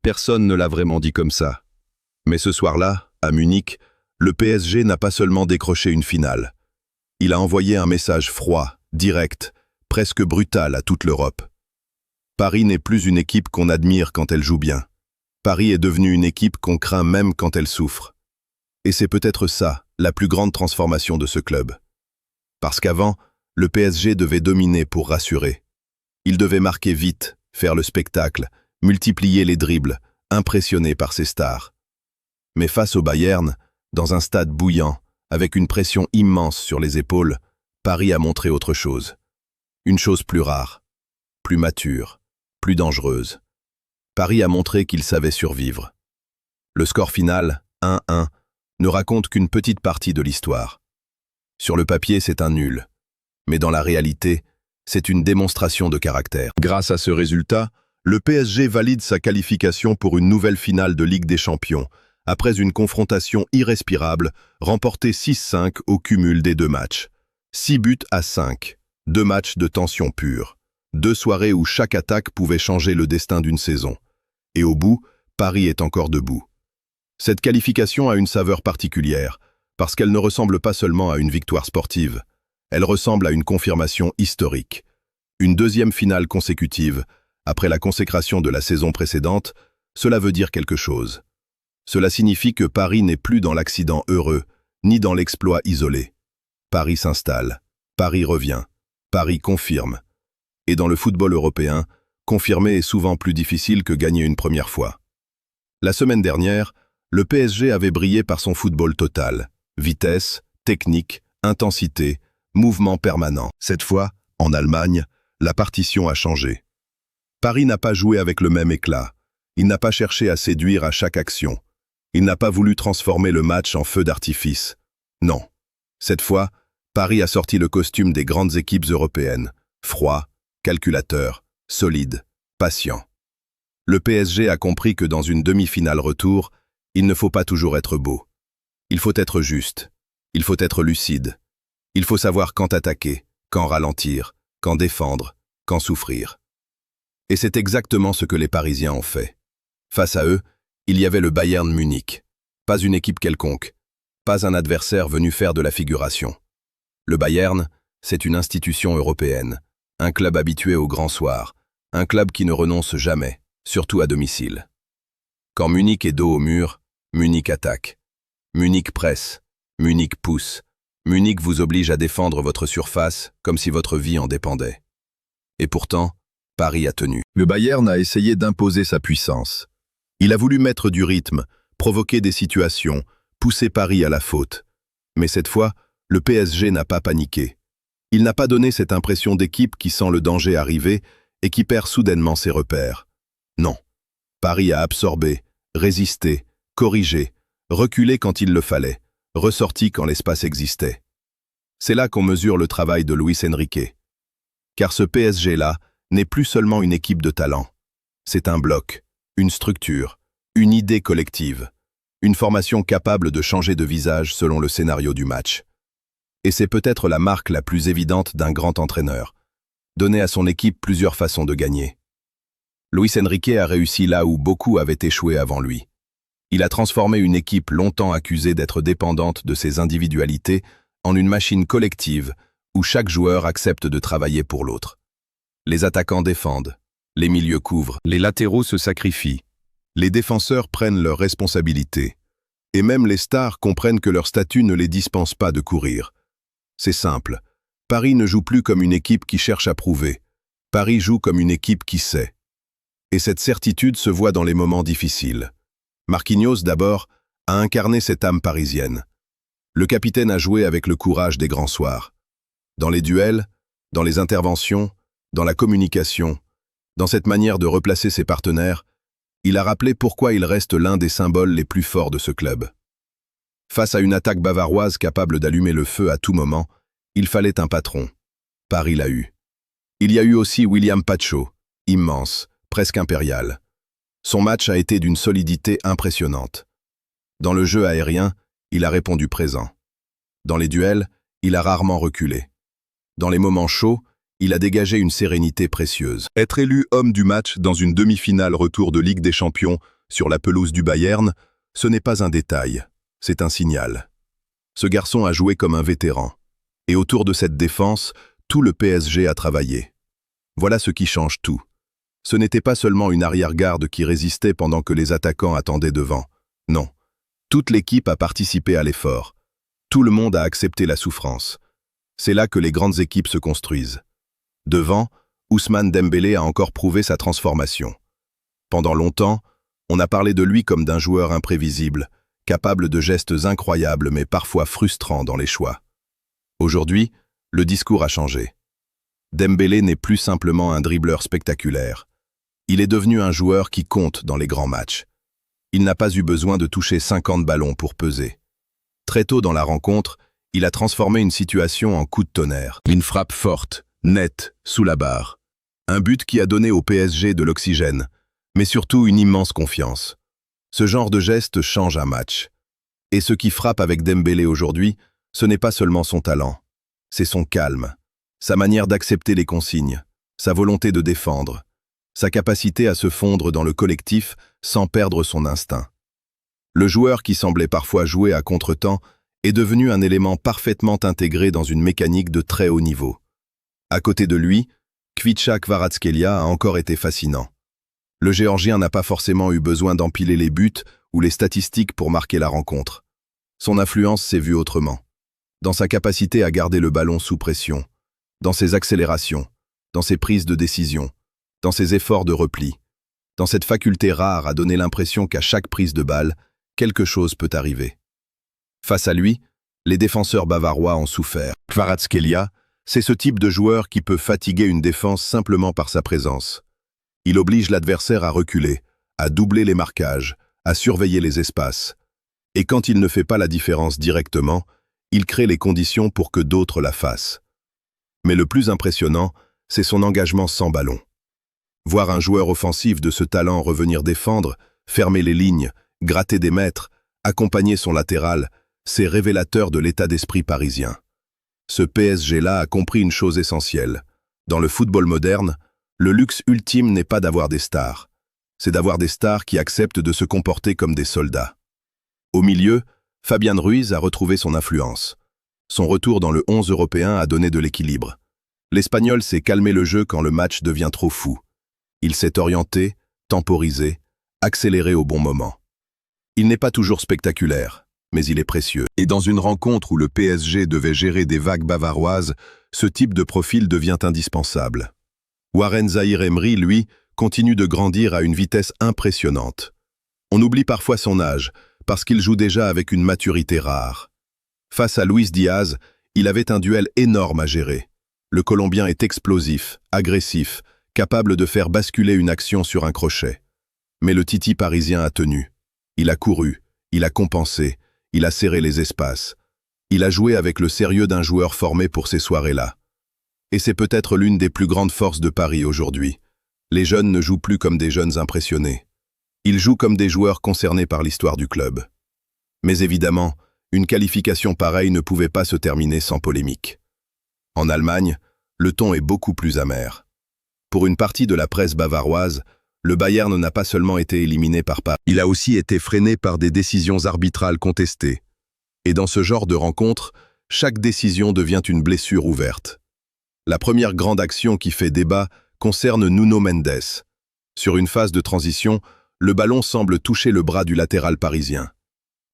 Personne ne l'a vraiment dit comme ça. Mais ce soir-là, à Munich, le PSG n'a pas seulement décroché une finale. Il a envoyé un message froid, direct, presque brutal à toute l'Europe. Paris n'est plus une équipe qu'on admire quand elle joue bien. Paris est devenue une équipe qu'on craint même quand elle souffre. Et c'est peut-être ça, la plus grande transformation de ce club. Parce qu'avant, le PSG devait dominer pour rassurer. Il devait marquer vite, faire le spectacle, multiplier les dribbles, impressionner par ses stars. Mais face au Bayern, dans un stade bouillant, avec une pression immense sur les épaules, Paris a montré autre chose. Une chose plus rare, plus mature, plus dangereuse. Paris a montré qu'il savait survivre. Le score final, 1-1, ne raconte qu'une petite partie de l'histoire. Sur le papier, c'est un nul. Mais dans la réalité, c'est une démonstration de caractère. Grâce à ce résultat, le PSG valide sa qualification pour une nouvelle finale de Ligue des Champions, après une confrontation irrespirable, remportée 6-5 au cumul des 2 matchs. 6-5, 2 matchs de tension pure. 2 soirées où chaque attaque pouvait changer le destin d'une saison. Et au bout, Paris est encore debout. Cette qualification a une saveur particulière, parce qu'elle ne ressemble pas seulement à une victoire sportive. Elle ressemble à une confirmation historique. Une deuxième finale consécutive, après la consécration de la saison précédente, cela veut dire quelque chose. Cela signifie que Paris n'est plus dans l'accident heureux, ni dans l'exploit isolé. Paris s'installe, Paris revient, Paris confirme. Et dans le football européen, confirmer est souvent plus difficile que gagner une première fois. La semaine dernière, le PSG avait brillé par son football total. Vitesse, technique, intensité, mouvement permanent. Cette fois, en Allemagne, la partition a changé. Paris n'a pas joué avec le même éclat. Il n'a pas cherché à séduire à chaque action. Il n'a pas voulu transformer le match en feu d'artifice. Non. Cette fois, Paris a sorti le costume des grandes équipes européennes. Froid, calculateur, solide, patient. Le PSG a compris que dans une demi-finale retour, il ne faut pas toujours être beau. Il faut être juste. Il faut être lucide. Il faut savoir quand attaquer, quand ralentir, quand défendre, quand souffrir. Et c'est exactement ce que les Parisiens ont fait. Face à eux, il y avait le Bayern Munich. Pas une équipe quelconque. Pas un adversaire venu faire de la figuration. Le Bayern, c'est une institution européenne. Un club habitué au grand soir. Un club qui ne renonce jamais, surtout à domicile. Quand Munich est dos au mur, Munich attaque. Munich presse. Munich pousse. Munich vous oblige à défendre votre surface comme si votre vie en dépendait. Et pourtant, Paris a tenu. Le Bayern a essayé d'imposer sa puissance. Il a voulu mettre du rythme, provoquer des situations, pousser Paris à la faute. Mais cette fois, le PSG n'a pas paniqué. Il n'a pas donné cette impression d'équipe qui sent le danger arriver et qui perd soudainement ses repères. Non. Paris a absorbé, résisté, corrigé, reculé quand il le fallait, ressorti quand l'espace existait. C'est là qu'on mesure le travail de Luis Enrique. Car ce PSG-là n'est plus seulement une équipe de talent. C'est un bloc, une structure, une idée collective, une formation capable de changer de visage selon le scénario du match. Et c'est peut-être la marque la plus évidente d'un grand entraîneur, donner à son équipe plusieurs façons de gagner. Luis Enrique a réussi là où beaucoup avaient échoué avant lui. Il a transformé une équipe longtemps accusée d'être dépendante de ses individualités en une machine collective où chaque joueur accepte de travailler pour l'autre. Les attaquants défendent, les milieux couvrent, les latéraux se sacrifient, les défenseurs prennent leurs responsabilités, et même les stars comprennent que leur statut ne les dispense pas de courir. C'est simple, Paris ne joue plus comme une équipe qui cherche à prouver, Paris joue comme une équipe qui sait. Et cette certitude se voit dans les moments difficiles. Marquinhos, d'abord, a incarné cette âme parisienne. Le capitaine a joué avec le courage des grands soirs. Dans les duels, dans les interventions, dans la communication, dans cette manière de replacer ses partenaires, il a rappelé pourquoi il reste l'un des symboles les plus forts de ce club. Face à une attaque bavaroise capable d'allumer le feu à tout moment, il fallait un patron. Paris l'a eu. Il y a eu aussi William Pacho, immense, presque impérial. Son match a été d'une solidité impressionnante. Dans le jeu aérien, il a répondu présent. Dans les duels, il a rarement reculé. Dans les moments chauds, Il a dégagé une sérénité précieuse. Être élu homme du match dans une demi-finale retour de Ligue des Champions sur la pelouse du Bayern, ce n'est pas un détail, c'est un signal. Ce garçon a joué comme un vétéran. Et autour de cette défense, tout le PSG a travaillé. Voilà ce qui change tout. Ce n'était pas seulement une arrière-garde qui résistait pendant que les attaquants attendaient devant. Non. Toute l'équipe a participé à l'effort. Tout le monde a accepté la souffrance. C'est là que les grandes équipes se construisent. Devant, Ousmane Dembélé a encore prouvé sa transformation. Pendant longtemps, on a parlé de lui comme d'un joueur imprévisible, capable de gestes incroyables mais parfois frustrants dans les choix. Aujourd'hui, le discours a changé. Dembélé n'est plus simplement un dribbleur spectaculaire. Il est devenu un joueur qui compte dans les grands matchs. Il n'a pas eu besoin de toucher 50 ballons pour peser. Très tôt dans la rencontre, il a transformé une situation en coup de tonnerre. Une frappe forte, nette, sous la barre. Un but qui a donné au PSG de l'oxygène, mais surtout une immense confiance. Ce genre de geste change un match. Et ce qui frappe avec Dembélé aujourd'hui, ce n'est pas seulement son talent, c'est son calme, sa manière d'accepter les consignes, sa volonté de défendre, sa capacité à se fondre dans le collectif sans perdre son instinct. Le joueur qui semblait parfois jouer à contretemps est devenu un élément parfaitement intégré dans une mécanique de très haut niveau. À côté de lui, Khvicha Kvaratskhelia a encore été fascinant. Le Géorgien n'a pas forcément eu besoin d'empiler les buts ou les statistiques pour marquer la rencontre. Son influence s'est vue autrement. Dans sa capacité à garder le ballon sous pression, dans ses accélérations, dans ses prises de décision, dans ses efforts de repli, dans cette faculté rare à donner l'impression qu'à chaque prise de balle, quelque chose peut arriver. Face à lui, les défenseurs bavarois ont souffert. Kvaratskhelia, c'est ce type de joueur qui peut fatiguer une défense simplement par sa présence. Il oblige l'adversaire à reculer, à doubler les marquages, à surveiller les espaces. Et quand il ne fait pas la différence directement, il crée les conditions pour que d'autres la fassent. Mais le plus impressionnant, c'est son engagement sans ballon. Voir un joueur offensif de ce talent revenir défendre, fermer les lignes, gratter des mètres, accompagner son latéral, c'est révélateur de l'état d'esprit parisien. Ce PSG-là a compris une chose essentielle. Dans le football moderne, le luxe ultime n'est pas d'avoir des stars. C'est d'avoir des stars qui acceptent de se comporter comme des soldats. Au milieu, Fabian Ruiz a retrouvé son influence. Son retour dans le 11 européen a donné de l'équilibre. L'Espagnol sait calmer le jeu quand le match devient trop fou. Il sait orienter, temporiser, accélérer au bon moment. Il n'est pas toujours spectaculaire, mais il est précieux. Et dans une rencontre où le PSG devait gérer des vagues bavaroises, ce type de profil devient indispensable. Warren Zaïre-Emery, lui, continue de grandir à une vitesse impressionnante. On oublie parfois son âge, parce qu'il joue déjà avec une maturité rare. Face à Luis Diaz, il avait un duel énorme à gérer. Le Colombien est explosif, agressif, capable de faire basculer une action sur un crochet. Mais le Titi parisien a tenu. Il a couru, il a compensé, il a serré les espaces. Il a joué avec le sérieux d'un joueur formé pour ces soirées-là. Et c'est peut-être l'une des plus grandes forces de Paris aujourd'hui. Les jeunes ne jouent plus comme des jeunes impressionnés. Ils jouent comme des joueurs concernés par l'histoire du club. Mais évidemment, une qualification pareille ne pouvait pas se terminer sans polémique. En Allemagne, le ton est beaucoup plus amer. Pour une partie de la presse bavaroise, le Bayern n'a pas seulement été éliminé par Paris, il a aussi été freiné par des décisions arbitrales contestées. Et dans ce genre de rencontre, chaque décision devient une blessure ouverte. La première grande action qui fait débat concerne Nuno Mendes. Sur une phase de transition, le ballon semble toucher le bras du latéral parisien.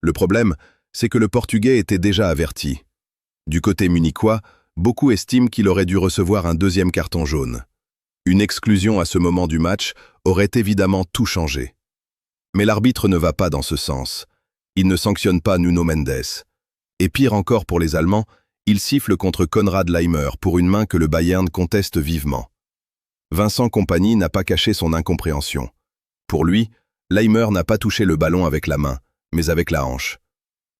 Le problème, c'est que le Portugais était déjà averti. Du côté munichois, beaucoup estiment qu'il aurait dû recevoir un deuxième carton jaune. Une exclusion à ce moment du match aurait évidemment tout changé. Mais l'arbitre ne va pas dans ce sens. Il ne sanctionne pas Nuno Mendes. Et pire encore pour les Allemands, il siffle contre Konrad Laimer pour une main que le Bayern conteste vivement. Vincent Kompany n'a pas caché son incompréhension. Pour lui, Laimer n'a pas touché le ballon avec la main, mais avec la hanche.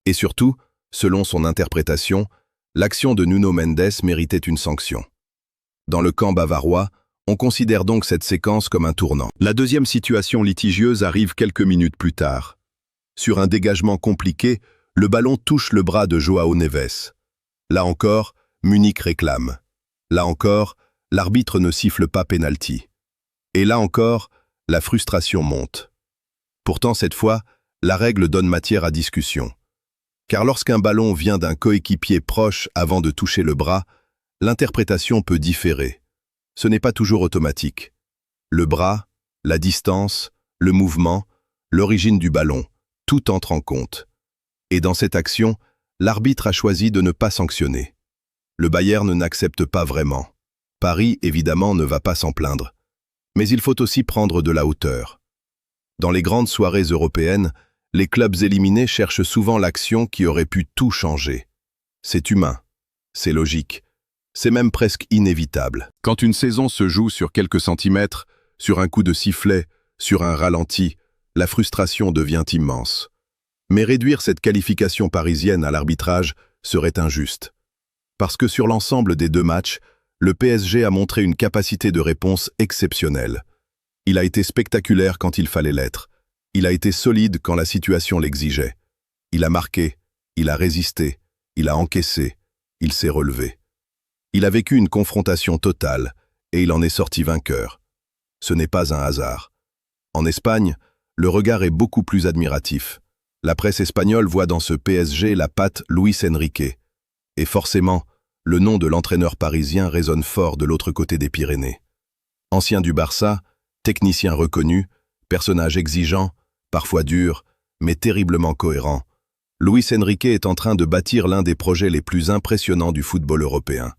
Et surtout, selon son interprétation, l'action de Nuno Mendes méritait une sanction. Dans le camp bavarois, on considère donc cette séquence comme un tournant. La deuxième situation litigieuse arrive quelques minutes plus tard. Sur un dégagement compliqué, le ballon touche le bras de João Neves. Là encore, Munich réclame. Là encore, l'arbitre ne siffle pas pénalty. Et là encore, la frustration monte. Pourtant, cette fois, la règle donne matière à discussion. Car lorsqu'un ballon vient d'un coéquipier proche avant de toucher le bras, l'interprétation peut différer. Ce n'est pas toujours automatique. Le bras, la distance, le mouvement, l'origine du ballon, tout entre en compte. Et dans cette action, l'arbitre a choisi de ne pas sanctionner. Le Bayern n'accepte pas vraiment. Paris, évidemment, ne va pas s'en plaindre. Mais il faut aussi prendre de la hauteur. Dans les grandes soirées européennes, les clubs éliminés cherchent souvent l'action qui aurait pu tout changer. C'est humain, c'est logique, c'est même presque inévitable. Quand une saison se joue sur quelques centimètres, sur un coup de sifflet, sur un ralenti, la frustration devient immense. Mais réduire cette qualification parisienne à l'arbitrage serait injuste. Parce que sur l'ensemble des 2 matchs, le PSG a montré une capacité de réponse exceptionnelle. Il a été spectaculaire quand il fallait l'être. Il a été solide quand la situation l'exigeait. Il a marqué, il a résisté, il a encaissé, il s'est relevé. Il a vécu une confrontation totale et il en est sorti vainqueur. Ce n'est pas un hasard. En Espagne, le regard est beaucoup plus admiratif. La presse espagnole voit dans ce PSG la patte Luis Enrique. Et forcément, le nom de l'entraîneur parisien résonne fort de l'autre côté des Pyrénées. Ancien du Barça, technicien reconnu, personnage exigeant, parfois dur, mais terriblement cohérent, Luis Enrique est en train de bâtir l'un des projets les plus impressionnants du football européen.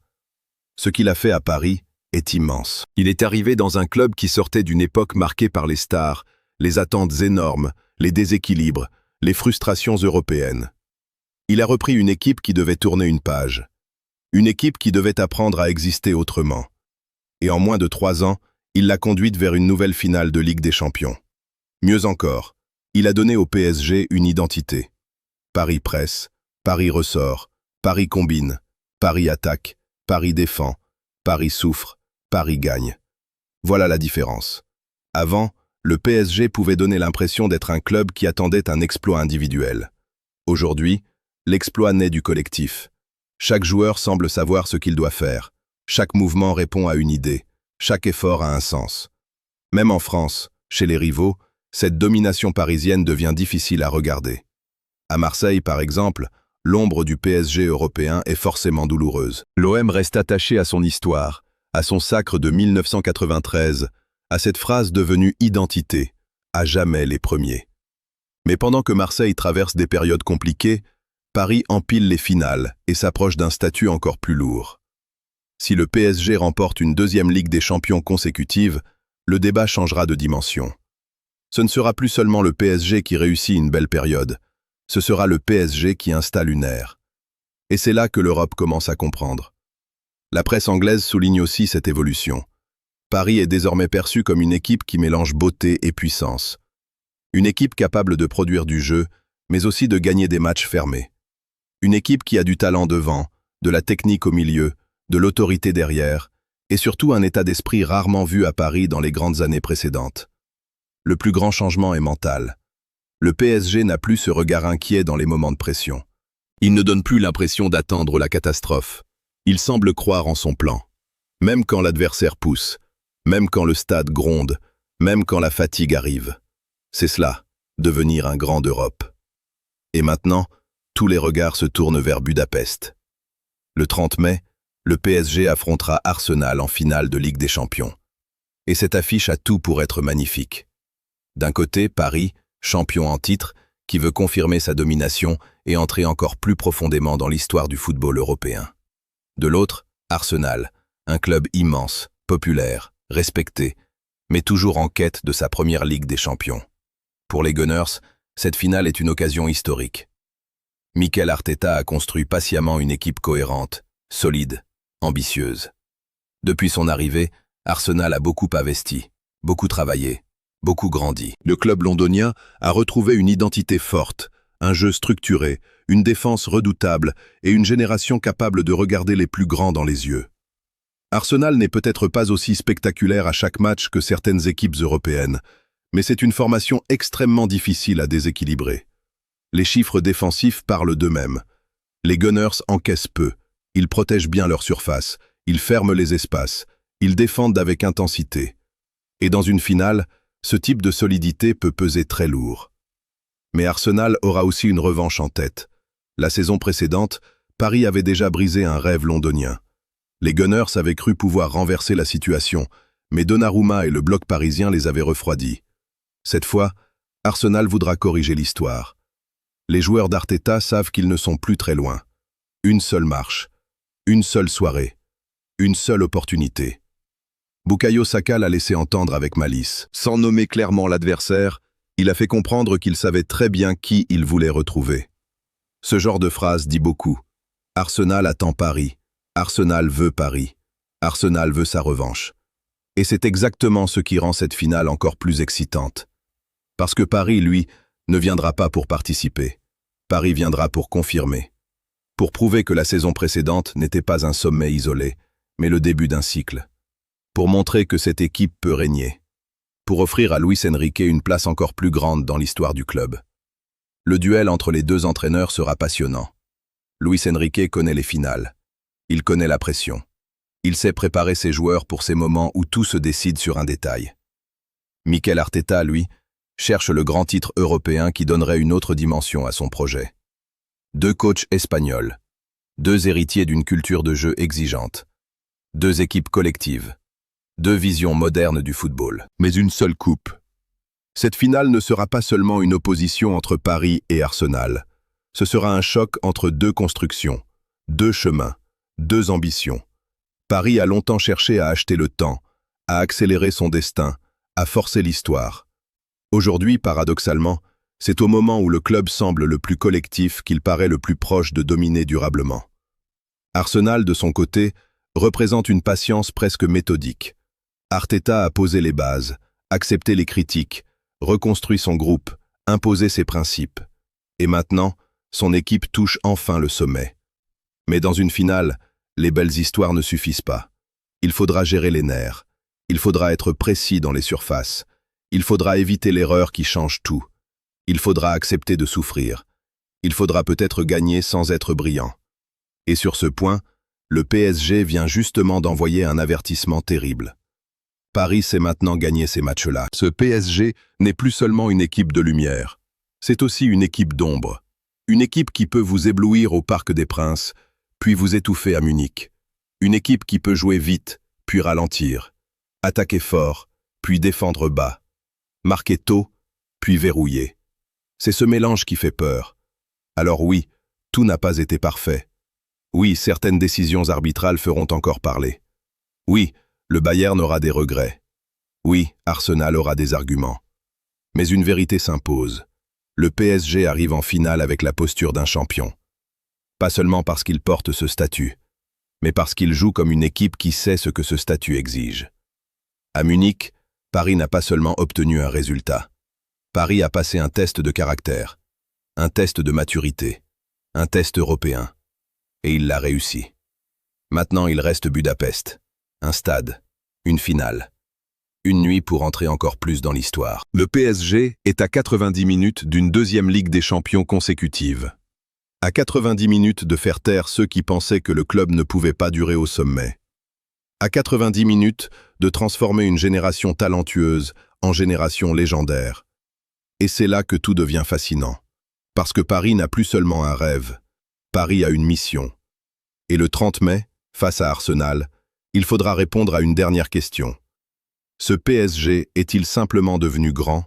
Ce qu'il a fait à Paris est immense. Il est arrivé dans un club qui sortait d'une époque marquée par les stars, les attentes énormes, les déséquilibres, les frustrations européennes. Il a repris une équipe qui devait tourner une page. Une équipe qui devait apprendre à exister autrement. Et en moins de 3 ans, il l'a conduite vers une nouvelle finale de Ligue des Champions. Mieux encore, il a donné au PSG une identité. Paris presse, Paris ressort, Paris combine, Paris attaque, Paris défend, Paris souffre, Paris gagne. Voilà la différence. Avant, le PSG pouvait donner l'impression d'être un club qui attendait un exploit individuel. Aujourd'hui, l'exploit naît du collectif. Chaque joueur semble savoir ce qu'il doit faire. Chaque mouvement répond à une idée. Chaque effort a un sens. Même en France, chez les rivaux, cette domination parisienne devient difficile à regarder. À Marseille, par exemple, l'ombre du PSG européen est forcément douloureuse. L'OM reste attaché à son histoire, à son sacre de 1993, à cette phrase devenue identité, à jamais les premiers. Mais pendant que Marseille traverse des périodes compliquées, Paris empile les finales et s'approche d'un statut encore plus lourd. Si le PSG remporte une 2e Ligue des Champions consécutive, le débat changera de dimension. Ce ne sera plus seulement le PSG qui réussit une belle période, ce sera le PSG qui installe une ère. Et c'est là que l'Europe commence à comprendre. La presse anglaise souligne aussi cette évolution. Paris est désormais perçu comme une équipe qui mélange beauté et puissance. Une équipe capable de produire du jeu, mais aussi de gagner des matchs fermés. Une équipe qui a du talent devant, de la technique au milieu, de l'autorité derrière, et surtout un état d'esprit rarement vu à Paris dans les grandes années précédentes. Le plus grand changement est mental. Le PSG n'a plus ce regard inquiet dans les moments de pression. Il ne donne plus l'impression d'attendre la catastrophe. Il semble croire en son plan. Même quand l'adversaire pousse, même quand le stade gronde, même quand la fatigue arrive. C'est cela, devenir un grand d'Europe. Et maintenant, tous les regards se tournent vers Budapest. Le 30 mai, le PSG affrontera Arsenal en finale de Ligue des Champions. Et cette affiche a tout pour être magnifique. D'un côté, Paris, champion en titre, qui veut confirmer sa domination et entrer encore plus profondément dans l'histoire du football européen. De l'autre, Arsenal, un club immense, populaire, respecté, mais toujours en quête de sa première Ligue des Champions. Pour les Gunners, cette finale est une occasion historique. Mikel Arteta a construit patiemment une équipe cohérente, solide, ambitieuse. Depuis son arrivée, Arsenal a beaucoup investi, beaucoup travaillé, beaucoup grandi. Le club londonien a retrouvé une identité forte, un jeu structuré, une défense redoutable et une génération capable de regarder les plus grands dans les yeux. Arsenal n'est peut-être pas aussi spectaculaire à chaque match que certaines équipes européennes, mais c'est une formation extrêmement difficile à déséquilibrer. Les chiffres défensifs parlent d'eux-mêmes. Les Gunners encaissent peu, ils protègent bien leur surface, ils ferment les espaces, Ils défendent avec intensité. Et dans une finale, ce type de solidité peut peser très lourd. Mais Arsenal aura aussi une revanche en tête. La saison précédente, Paris avait déjà brisé un rêve londonien. Les Gunners avaient cru pouvoir renverser la situation, mais Donnarumma et le bloc parisien les avaient refroidis. Cette fois, Arsenal voudra corriger l'histoire. Les joueurs d'Arteta savent qu'ils ne sont plus très loin. Une seule marche, une seule soirée, une seule opportunité. Bukayo Saka l'a laissé entendre avec malice. Sans nommer clairement l'adversaire, il a fait comprendre qu'il savait très bien qui il voulait retrouver. Ce genre de phrase dit beaucoup. Arsenal attend Paris. Arsenal veut Paris. Arsenal veut sa revanche. Et c'est exactement ce qui rend cette finale encore plus excitante. Parce que Paris, lui, ne viendra pas pour participer. Paris viendra pour confirmer. Pour prouver que la saison précédente n'était pas un sommet isolé, mais le début d'un cycle. Pour montrer que cette équipe peut régner. Pour offrir à Luis Enrique une place encore plus grande dans l'histoire du club. Le duel entre les deux entraîneurs sera passionnant. Luis Enrique connaît les finales. Il connaît la pression. Il sait préparer ses joueurs pour ces moments où tout se décide sur un détail. Mikel Arteta, lui, cherche le grand titre européen qui donnerait une autre dimension à son projet. Deux coachs espagnols. Deux héritiers d'une culture de jeu exigeante. Deux équipes collectives. Deux visions modernes du football. Mais une seule coupe. Cette finale ne sera pas seulement une opposition entre Paris et Arsenal. Ce sera un choc entre deux constructions, deux chemins, deux ambitions. Paris a longtemps cherché à acheter le temps, à accélérer son destin, à forcer l'histoire. Aujourd'hui, paradoxalement, c'est au moment où le club semble le plus collectif qu'il paraît le plus proche de dominer durablement. Arsenal, de son côté, représente une patience presque méthodique. Arteta a posé les bases, accepté les critiques, reconstruit son groupe, imposé ses principes. Et maintenant, son équipe touche enfin le sommet. Mais dans une finale, les belles histoires ne suffisent pas. Il faudra gérer les nerfs. Il faudra être précis dans les surfaces. Il faudra éviter l'erreur qui change tout. Il faudra accepter de souffrir. Il faudra peut-être gagner sans être brillant. Et sur ce point, le PSG vient justement d'envoyer un avertissement terrible. Paris sait maintenant gagner ces matchs-là. Ce PSG n'est plus seulement une équipe de lumière. C'est aussi une équipe d'ombre. Une équipe qui peut vous éblouir au Parc des Princes, puis vous étouffer à Munich. Une équipe qui peut jouer vite, puis ralentir. Attaquer fort, puis défendre bas. Marquer tôt, puis verrouiller. C'est ce mélange qui fait peur. Alors oui, tout n'a pas été parfait. Oui, certaines décisions arbitrales feront encore parler. Oui, le Bayern aura des regrets. Oui, Arsenal aura des arguments. Mais une vérité s'impose. Le PSG arrive en finale avec la posture d'un champion. Pas seulement parce qu'il porte ce statut, mais parce qu'il joue comme une équipe qui sait ce que ce statut exige. À Munich, Paris n'a pas seulement obtenu un résultat. Paris a passé un test de caractère, un test de maturité, un test européen. Et il l'a réussi. Maintenant, il reste Budapest. Un stade, une finale. Une nuit pour entrer encore plus dans l'histoire. Le PSG est à 90 minutes d'une deuxième Ligue des Champions consécutive. À 90 minutes de faire taire ceux qui pensaient que le club ne pouvait pas durer au sommet. À 90 minutes de transformer une génération talentueuse en génération légendaire. Et c'est là que tout devient fascinant. Parce que Paris n'a plus seulement un rêve. Paris a une mission. Et le 30 mai, face à Arsenal, il faudra répondre à une dernière question. Ce PSG est-il simplement devenu grand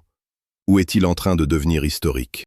ou est-il en train de devenir historique ?